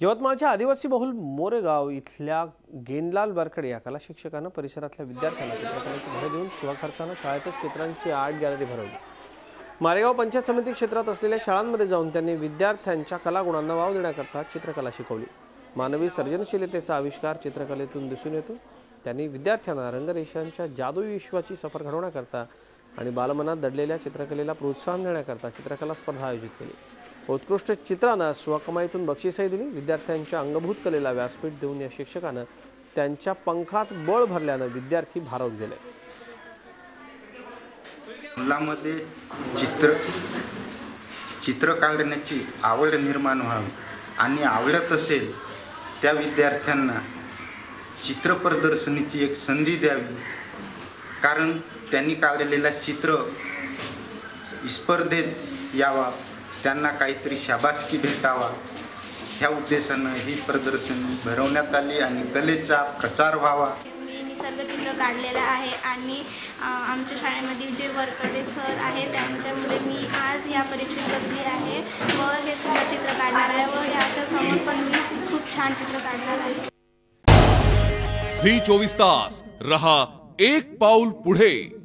यवतमाळच्या आदिवासी बहुल मोरेगाव इथल्या गेनलाल बरकडे या कला शिक्षकानं परिसरातल्या विद्यार्थ्यांना चित्रकलेची भर देऊन स्वखर्चाने शाळेतच चित्रांची आर्ट गॅलरी भरवली। मारेगाव पंचायत समिती क्षेत्रात असलेल्या शाळांमध्ये जाऊन त्यांनी विद्यार्थ्यांच्या कलागुणांना वाव देण्याकरता चित्रकला शिकवली। मानवी सर्जनशीलतेचा आविष्कार चित्रकलेतून दिसून येतो। त्यांनी विद्यार्थ्यांना रंगरेषांच्या जादुई विश्वाची सफर घडवण्याकरता आणि बालमनात दडलेल्या चित्रकलेला प्रोत्साहन देण्याकरता चित्रकला स्पर्धा आयोजित केली। उत्कृष्ट चित्रांना स्वकमाईतून बक्षीसही दिली। विद्यार्थ्यांच्या अंगभूत कलेला व्यासपीठ देऊन या शिक्षकानं त्यांच्या पंखात बळ भरल्यानं विद्यार्थी भारावून गेले। मुलांमध्ये चित्र काढण्याची आवड निर्माण व्हावी आणि आवडत असेल त्या विद्यार्थ्यांना चित्र प्रदर्शनीची एक संधी द्यावी, कारण त्यांनी काढलेला चित्र स्पर्धेत यावा, त्यांना काहीतरी शाबासकी भेटावा ह्या उद्देशाने ही प्रदर्शनी भरवण्यात आली आणि कलेचा प्रचार व्हावा। मी निसर्ग चित्र काढलेलं आहे आणि आमच्या शाळेमधील जे वरकडे सर आहे त्यांच्यामुळे मी आज या परीक्षेत बसली आहे व हे सगळं चित्र काढणार आहे व ह्याच्या समोर पण मी खूप छान चित्र काढणार आहे। झी 24 तास रहा एक पाऊल पुढे।